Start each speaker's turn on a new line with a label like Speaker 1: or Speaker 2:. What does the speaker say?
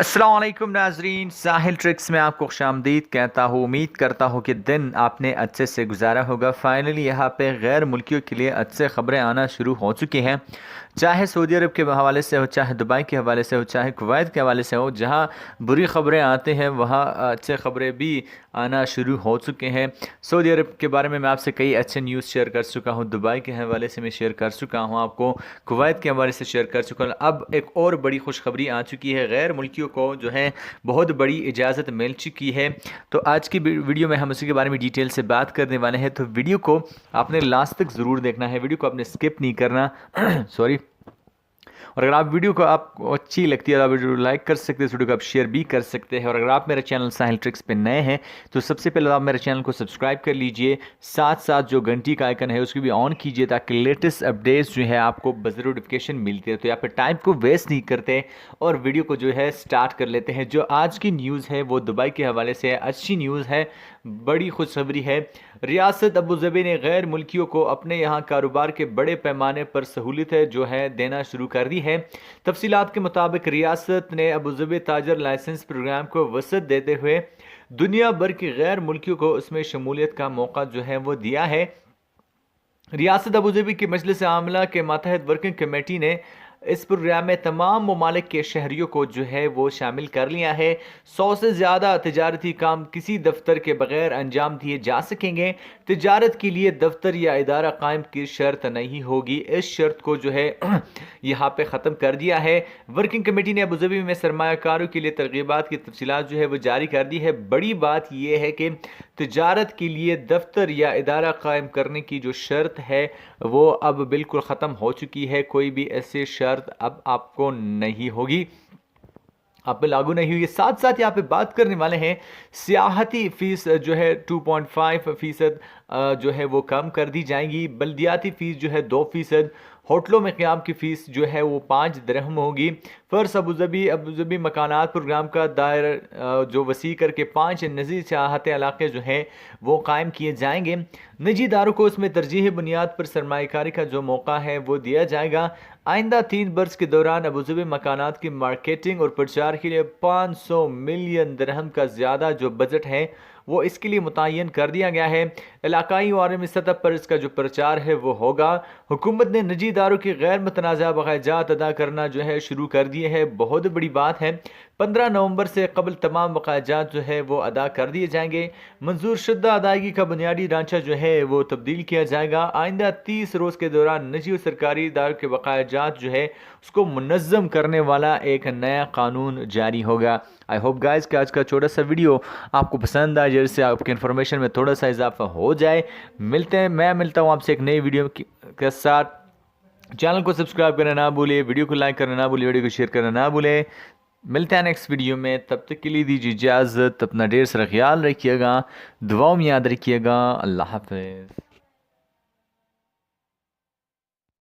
Speaker 1: अस्सलाम वालेकुम नाजरीन, साहिल ट्रिक्स में आपको खुशामदीद कहता हूँ। उम्मीद करता हूँ कि दिन आपने अच्छे से गुजारा होगा। फाइनली यहाँ पे गैर मुल्कियों के लिए अच्छे ख़बरें आना शुरू हो चुकी हैं, चाहे सऊदी अरब के हवाले से हो, चाहे दुबई के हवाले से हो, चाहे कुवैत के हवाले से हो। जहाँ बुरी ख़बरें आती हैं वहाँ अच्छे ख़बरें भी आना शुरू हो चुके हैं। सऊदी अरब के बारे में मैं आपसे कई अच्छे न्यूज़ शेयर कर चुका हूँ, दुबई के हवाले से मैं शेयर कर चुका हूँ, आपको कुवैत के हवाले से शेयर कर चुका हूँ। अब एक और बड़ी खुशखबरी आ चुकी है, गैर मुल्कियों को जो है बहुत बड़ी इजाज़त मिल चुकी है। तो आज की वीडियो में हम उसी के बारे में डिटेल से बात करने वाले हैं, तो वीडियो को आपने लास्ट तक ज़रूर देखना है, वीडियो को आपने स्किप नहीं करना सॉरी। और अगर आप वीडियो को आपको अच्छी लगती है तो आप वीडियो लाइक कर सकते हैं, इस वीडियो को आप शेयर भी कर सकते हैं। और अगर आप मेरे चैनल साहिल ट्रिक्स पे नए हैं तो सबसे पहले आप मेरे चैनल को सब्सक्राइब कर लीजिए, साथ साथ जो घंटी का आइकन है उसको भी ऑन कीजिए ताकि लेटेस्ट अपडेट्स जो है आपको बज़र नोटिफिकेशन मिलती है। तो यहाँ पर टाइम को वेस्ट नहीं करते और वीडियो को जो है स्टार्ट कर लेते हैं। जो आज की न्यूज़ है वो दुबई के हवाले से है, अच्छी न्यूज़ है, बड़ी खुशखबरी है। रियासत अबूज़बी ने गैर मुल्कियों को अपने यहाँ कारोबार के बड़े पैमाने पर सहूलियतें जो है देना शुरू कर दी है। तफसीलात के मुताबिक रियासत ने अबूज़बी ताजर लाइसेंस प्रोग्राम को वसअत देते हुए दुनिया भर के गैर मुल्कियों को उसमें शमूलियत का मौका जो है वो दिया है। रियासत अबूज़बी की मजलिस आमला के मातहत वर्किंग कमेटी ने इस प्रोग्राम में तमाम ममालिक के शहरियों को जो है वो शामिल कर लिया है। 100 से ज़्यादा तजारती काम किसी दफ्तर के बगैर अंजाम दिए जा सकेंगे। तजारत के लिए दफ्तर या इदारा कायम की शर्त नहीं होगी, इस शर्त को जो है यहाँ पे ख़त्म कर दिया है। वर्किंग कमेटी ने अबूज़बी में सरमायाकारों के लिए तरगीबात की तफसीलात जो है वो जारी कर दी है। बड़ी बात यह है कि तजारत के लिए दफ्तर या इदारा कायम करने की जो शर्त है वो अब बिल्कुल ख़त्म हो चुकी है। कोई भी ऐसी शर्त अब आपको नहीं होगी, आप पे लागू नहीं हुई है। साथ साथ यहाँ पे बात करने वाले हैं सियाहती फीस जो है 2.5% जो है वो कम कर दी जाएंगी। बल्दियाती फीस जो है 2%। होटलों में क़याम की फ़ीस जो है वो 5 दिरहम होगी। फ़र्स अबूज़बी मकानात प्रोग्राम का दायरा जो वसी करके 5 निजी सियाहती इलाके जो हैं वो कायम किए जाएंगे। निजी इदारों को उसमें तरजीही बुनियाद पर सरमायाकारी का जो मौका है वो दिया जाएगा। आइंदा 3 बरस के दौरान अबूज़बी मकानात की मार्केटिंग और प्रचार के लिए 500 मिलियन दिरहम का ज़्यादा जो बजट है वो इसके लिए मुतय्यन कर दिया गया है। इलाकाई और आलमी सतह पर इसका जो प्रचार है वो होगा। हुकूमत ने निजी इदारों की गैर मुतनाज़ा बकायाजात अदा करना जो है शुरू कर दिए है, बहुत बड़ी बात है। 15 नवंबर से कबल तमाम बकायाजात जो है वो अदा कर दिए जाएंगे। मंजूर शुदा अदायगी का बुनियादी ढांचा जो है वो तब्दील किया जाएगा। आइंदा 30 रोज़ के दौरान निजी और सरकारी इदारों के बकायाजात जो है उसको मुनज़्ज़म करने वाला एक नया कानून जारी होगा। आई होप गाइस कि आज का छोटा सा वीडियो आपको पसंद आए, जैसे आपके इन्फॉर्मेशन में थोड़ा सा इजाफा हो जाए। मैं मिलता हूँ आपसे एक नई वीडियो के साथ। चैनल को सब्सक्राइब करना ना भूलिए, वीडियो को लाइक करना ना भूलिए, वीडियो को शेयर करना ना भूलें। मिलते हैं नेक्स्ट वीडियो में, तब तक के लिए दीजिए इजाज़त। अपना ढेर सारा ख्याल रखिएगा, दुआओं में याद रखिएगा। अल्लाह हाफ़िज़।